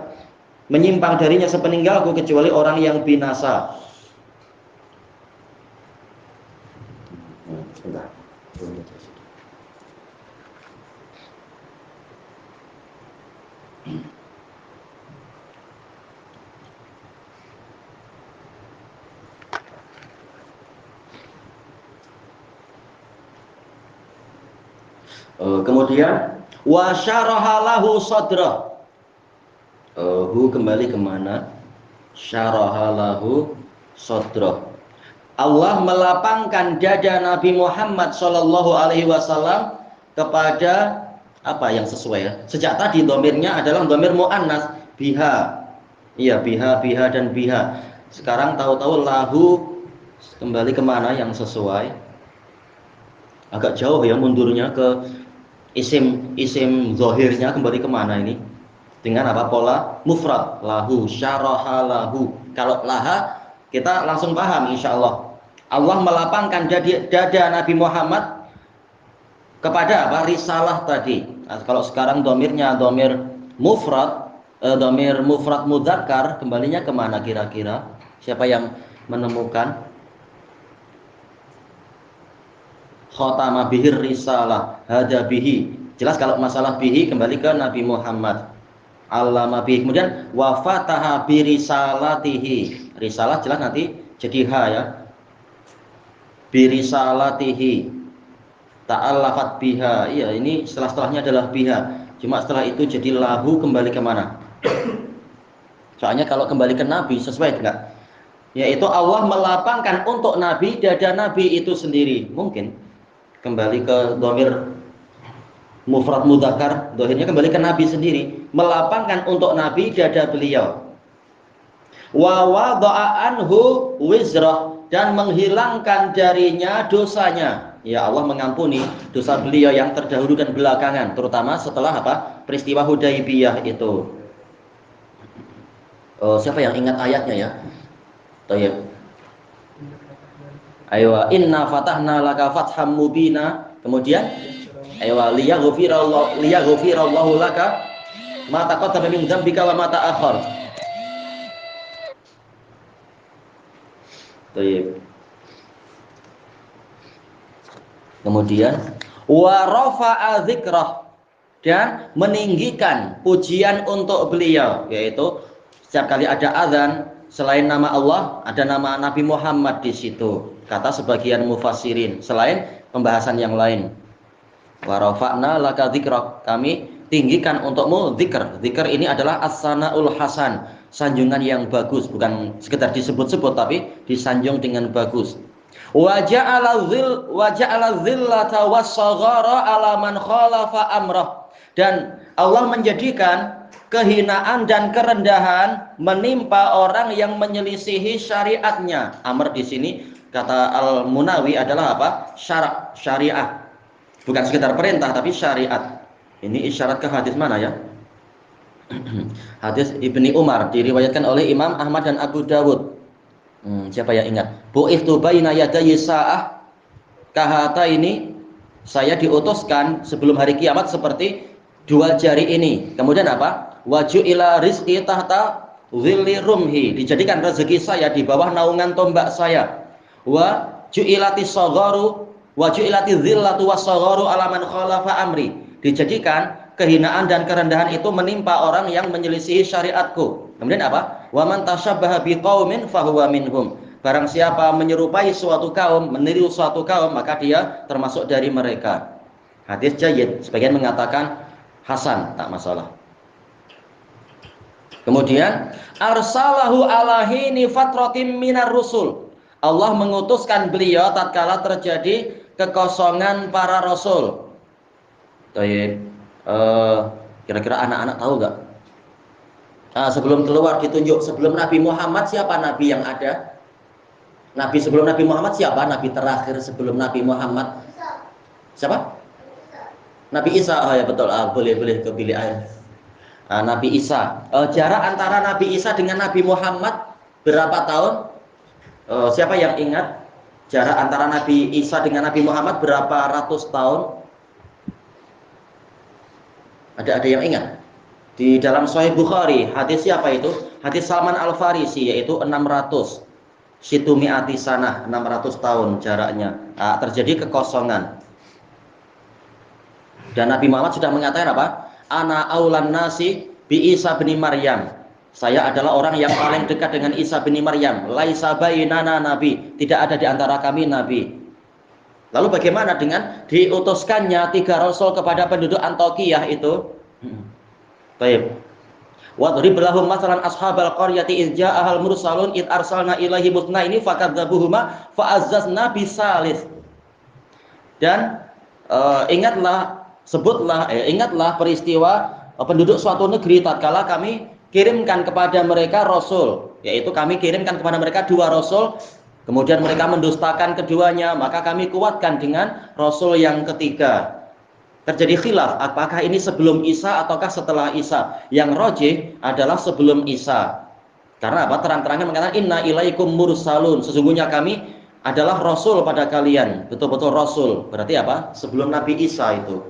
menyimpang darinya sepeninggalku kecuali orang yang binasa. Kemudian wa syaraha lahu sadrah. Hu kembali kemana? Syaraha lahu sadrah. Allah melapangkan dada Nabi Muhammad Shallallahu Alaihi Wasallam kepada apa yang sesuai ya. Sejak tadi domirnya adalah domir muannas biha, iya biha dan biha. Sekarang tahu-tahu lahu kembali kemana yang sesuai? Agak jauh ya mundurnya ke isim zahirnya kembali kemana ini? Dengan apa pola mufrad lahu syaraha lahu. Kalau laha kita langsung paham insya Allah. Allah melapangkan dada Nabi Muhammad kepada apa? Risalah tadi. Nah, kalau sekarang domirnya domir mufrad mudzakkar, kembalinya kemana kira-kira? Siapa yang menemukan? Khatama bihir risalah hada bihi. Jelas kalau masalah bihi kembali ke Nabi Muhammad. Allama bihi. Kemudian wa fataha bi risalatihi. Risalah jelas nanti jadi ha ya. Bi risalatihi. Ta'allafat biha. Iya, ini setelahnya adalah biha. Cuma setelah itu jadi lahu kembali kemana? Soalnya kalau kembali ke Nabi sesuai enggak? Yaitu Allah melapangkan untuk Nabi dada Nabi itu sendiri. Mungkin kembali ke domir mufrad mudzakkar, dohirnya kembali ke Nabi sendiri, melapangkan untuk Nabi dada beliau. Wa wada'a anhu wizrah, dan menghilangkan darinya dosanya. Ya Allah mengampuni dosa beliau yang terdahulu dan belakangan, terutama setelah apa? Peristiwa Hudaybiyah itu. Siapa yang ingat ayatnya ya? Tayyib. Ayo, inna fatahna laka fatham mubina. Kemudian ayo liyaghfirallahu laka ma taqaddama min dzambika wa ma ta'akhkhar. Tayyib. Kemudian wa rafa'a dzikrah, dan meninggikan pujian untuk beliau, yaitu setiap kali ada azan selain nama Allah ada nama Nabi Muhammad di situ. Kata sebagian mufassirin selain pembahasan yang lain. Wa rafa'na laka dzikrak, kami tinggikan untukmu dzikr. Dzikr ini adalah as-sanaul hasan, sanjungan yang bagus, bukan sekedar disebut-sebut tapi disanjung dengan bagus. Wa ja'ala dzillata was-saghara 'ala man khalafa amrah, dan Allah menjadikan kehinaan dan kerendahan menimpa orang yang menyelisihi syariatnya. Amr di sini kata Al-Munawi adalah apa? Syariah. Bukan sekedar perintah tapi syariat. Ini isyarat ke hadis mana ya? Hadis Ibni Umar diriwayatkan oleh Imam Ahmad dan Abu Dawud. Siapa yang ingat? Bu'ithtu baina yadayi sa'ah kahata, ini saya diutuskan sebelum hari kiamat seperti dua jari ini. Kemudian apa? Waju ila rizqi tahta zilli rumhi, dijadikan rezeki saya di bawah naungan tombak saya. Wa ju'ilati sagharu wa ju'ilati zillatu was-sagharu ala man khalafa amri, dijadikan kehinaan dan kerendahan itu menimpa orang yang menyelisihi syariatku. Kemudian apa? Wa man tashabbaha biqaumin fahuwa minhum, barang siapa menyerupai suatu kaum, meniru suatu kaum, maka dia termasuk dari mereka. Hadis jayyid, sebagian mengatakan hasan, tak masalah. Kemudian arsalahu ala hini fatratin minar rusul, Allah mengutuskan beliau tatkala terjadi kekosongan para rasul. Kira-kira anak-anak tahu gak? Sebelum keluar ditunjuk, sebelum Nabi Muhammad siapa Nabi yang ada? Nabi sebelum Nabi Muhammad siapa? Nabi terakhir sebelum Nabi Muhammad siapa? Nabi Isa. Oh ya betul, boleh kepilih air. Nabi Isa. Jarak antara Nabi Isa dengan Nabi Muhammad berapa tahun? Siapa yang ingat? Jarak antara Nabi Isa dengan Nabi Muhammad berapa ratus tahun? Ada yang ingat? Di dalam Sahih Bukhari, hadis siapa itu? Hadis Salman Al-Farisi, yaitu 600. Situmi'ati sanah, 600 tahun jaraknya. Terjadi kekosongan. Dan Nabi Muhammad sudah mengatakan apa? Ana aulan nasi bi Isa bin Maryam. Saya adalah orang yang paling dekat dengan Isa bin Maryam. Laisa bainana nabi, tidak ada di antara kami nabi. Lalu bagaimana dengan diutuskannya 3 rasul kepada penduduk Antiokhia itu? Baik. Wadrib lahum masalan ashabal qaryati iz ja'ahal mursalun id arsalna ilaihi mutnaini fakadzabuhuma fa'azzazna bisalis. Dan ingatlah peristiwa penduduk suatu negeri tatkala kami kirimkan kepada mereka rasul, yaitu kami kirimkan kepada mereka 2 rasul, kemudian mereka mendustakan keduanya, maka kami kuatkan dengan rasul yang ketiga. Terjadi khilaf, apakah ini sebelum Isa ataukah setelah Isa? Yang rajih adalah sebelum Isa. Karena apa? Terang-terangan mengatakan inna ilaikum mursalun. Sesungguhnya kami adalah rasul pada kalian. Betul-betul rasul. Berarti apa? Sebelum Nabi Isa itu.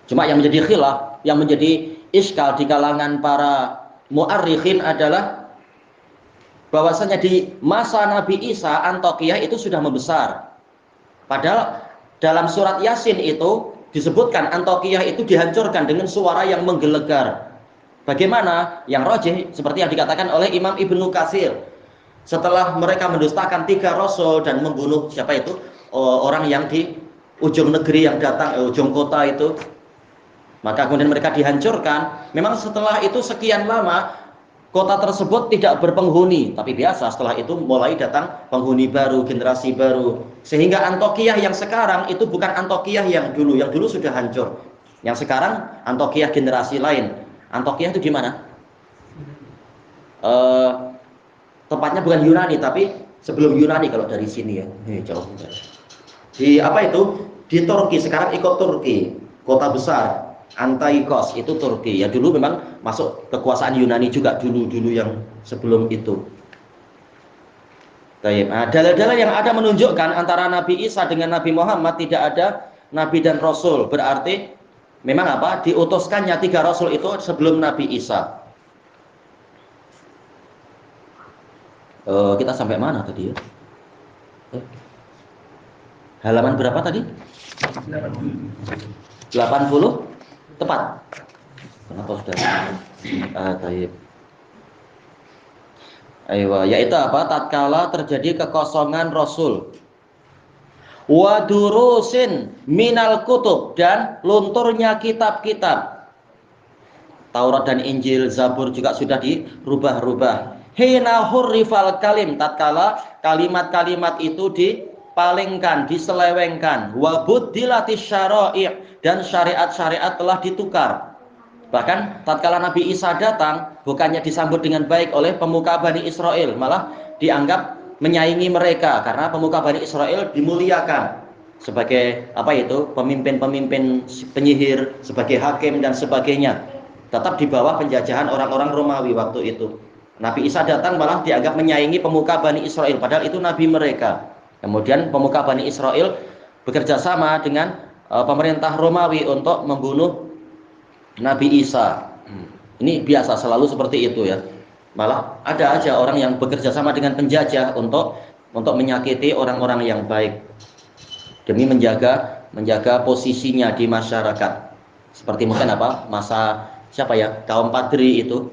Cuma yang menjadi khilaf, yang menjadi iskal di kalangan para mu'arrikhin adalah bahwasanya di masa Nabi Isa Antiokhia itu sudah membesar. Padahal dalam surat Yasin itu disebutkan Antiokhia itu dihancurkan dengan suara yang menggelegar. Bagaimana? Yang rajih seperti yang dikatakan oleh Imam Ibnu Katsir. Setelah mereka mendustakan 3 rasul dan membunuh siapa itu? Orang yang di ujung negeri yang datang, ujung kota itu. Maka kemudian mereka dihancurkan. Memang setelah itu sekian lama kota tersebut tidak berpenghuni, tapi biasa setelah itu mulai datang penghuni baru, generasi baru. Sehingga Antiokhia yang sekarang itu bukan Antiokhia yang dulu sudah hancur. Yang sekarang Antiokhia generasi lain. Antiokhia itu di mana? Tepatnya bukan Yunani, tapi sebelum Yunani kalau dari sini ya. Jauh. Di apa itu? Di Turki, sekarang ikut Turki. Kota besar Antiochos itu Turki. Ya dulu memang masuk kekuasaan Yunani juga dulu yang sebelum itu. Nah, dalil-dalil yang ada menunjukkan antara Nabi Isa dengan Nabi Muhammad tidak ada Nabi dan Rasul. Berarti memang apa? Diutuskannya 3 Rasul itu sebelum Nabi Isa. Kita sampai mana tadi ya? Halaman berapa tadi? 80. Tepat. Kenapa sudah? Taib. Ayo, yaitu apa? Tatkala terjadi kekosongan Rasul. Wa durusin minal kutub, dan lunturnya kitab-kitab. Taurat dan Injil, Zabur juga sudah dirubah-rubah. Hina hurrifal kalim, tatkala kalimat-kalimat itu dipalingkan, diselewengkan. Wa buddilatis syara'i', dan syariat-syariat telah ditukar. Bahkan tatkala Nabi Isa datang, bukannya disambut dengan baik oleh pemuka Bani Israel, malah dianggap menyaingi mereka, karena pemuka Bani Israel dimuliakan sebagai apa itu? Pemimpin-pemimpin penyihir, sebagai hakim dan sebagainya. Tetap di bawah penjajahan orang-orang Romawi waktu itu. Nabi Isa datang malah dianggap menyaingi pemuka Bani Israel, padahal itu nabi mereka. Kemudian pemuka Bani Israel bekerja sama dengan pemerintah Romawi untuk membunuh Nabi Isa. Ini biasa selalu seperti itu ya. Malah ada aja orang yang bekerja sama dengan penjajah untuk menyakiti orang-orang yang baik demi menjaga posisinya di masyarakat. Seperti mungkin apa? Masa siapa ya? Kaum Padri itu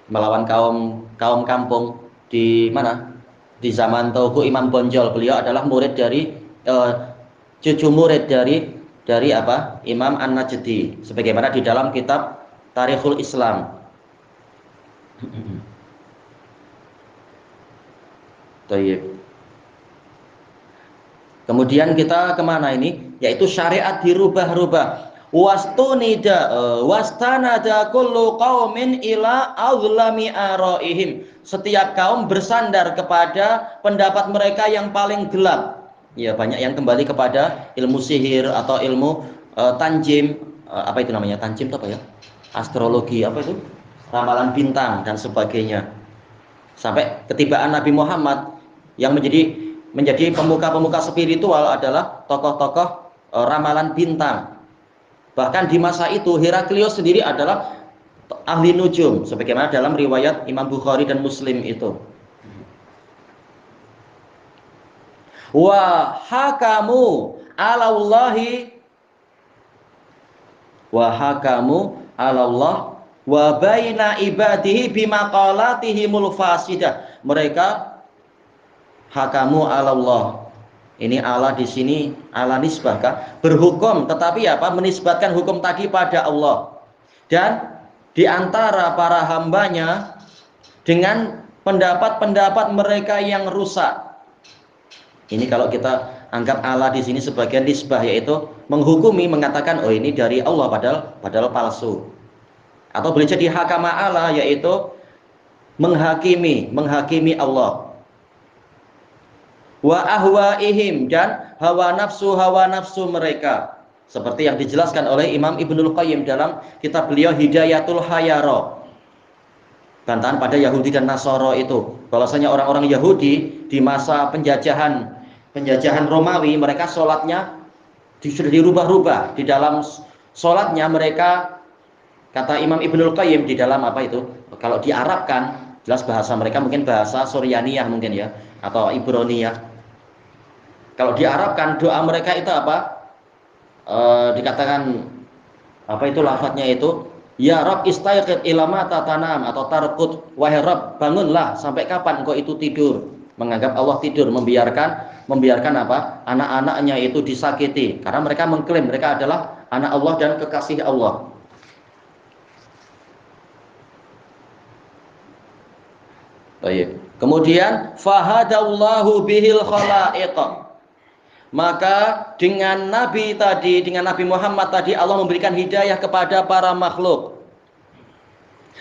melawan kaum kampung di mana? Di zaman Teuku Imam Bonjol. Beliau adalah murid dari cucu murid dari apa? Imam An-Najdi, sebagaimana di dalam kitab Tarikhul Islam. Kemudian kita kemana ini? Yaitu syariat dirubah-rubah. Wastanada kullu qaumin ila azlami araihim. Setiap kaum bersandar kepada pendapat mereka yang paling gelap. Ya, banyak yang kembali kepada ilmu sihir atau ilmu tanjim, apa itu namanya? Tanjim itu apa ya? Astrologi, apa itu? Ramalan bintang dan sebagainya. Sampai ketibaan Nabi Muhammad yang menjadi pemuka-pemuka spiritual adalah tokoh-tokoh ramalan bintang. Bahkan di masa itu Heraklius sendiri adalah ahli nujum, sebagaimana dalam riwayat Imam Bukhari dan Muslim itu. Wa hakamu 'alallahi wa hakamu 'alallah wa baina ibadihi bimaqalatihimul fasidah. Mereka hakamu 'ala Allah. Ini Allah di sini ala nisbah kah? Berhukum, tetapi apa? Menisbatkan hukum tadi pada Allah. Dan di antara para hambanya dengan pendapat-pendapat mereka yang rusak. Ini kalau kita anggap Allah di sini sebagai nisbah, yaitu menghukumi, mengatakan oh ini dari Allah padahal palsu. Atau boleh jadi hakama Allah, yaitu menghakimi Allah. Wa ahwaihim, dan hawa nafsu mereka, seperti yang dijelaskan oleh Imam Ibnul Qayyim dalam kitab beliau Hidayatul Hayara, bantahan pada Yahudi dan Nasara itu, bahwasanya orang-orang Yahudi di masa penjajahan Romawi, mereka sholatnya sudah dirubah-rubah. Di dalam sholatnya mereka, kata Imam Ibnul Qayyim, di dalam apa itu, kalau diarabkan, jelas bahasa mereka mungkin bahasa Suryaniyah mungkin ya, atau Ibroniyah. Kalau diarabkan, doa mereka itu apa? Dikatakan apa itu lafadznya itu, ya Rabb istayqid ilama tatanam, atau tarqud, wahai Rabb bangunlah, sampai kapan engkau itu tidur? Menganggap Allah tidur, membiarkan apa? Anak-anaknya itu disakiti, karena mereka mengklaim mereka adalah anak Allah dan kekasih Allah. Baik. Kemudian fahadallahu bihil khalaiq. Maka dengan Nabi Muhammad tadi Allah memberikan hidayah kepada para makhluk.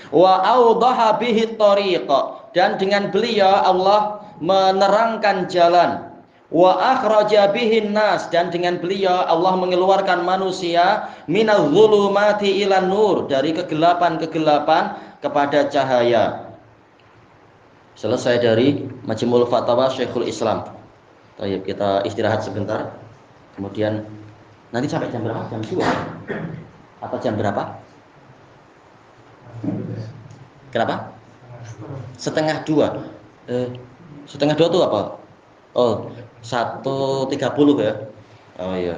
Wa awdaha bihi thariq, dan dengan beliau Allah menerangkan jalan. Wa akhraja bihin nas, dan dengan beliau Allah mengeluarkan manusia minadz zulumati ilan nur, dari kegelapan-kegelapan kepada cahaya. Selesai dari Majmu'ul Fatawa Syekhul Islam. Baik, kita istirahat sebentar. Kemudian nanti sampai jam berapa? Jam 2 atau jam berapa? Kenapa? Setengah 2. Setengah 2 itu apa? Oh, 1.30 ya. Oh iya.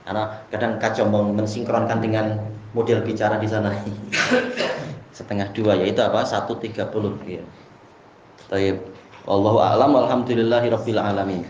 Karena kadang kacau mensinkronkan dengan model bicara di sana. Setengah 2, yaitu apa? 1.30 ya. Baik. Wallahu a'lam, walhamdulillahirabbil alamin.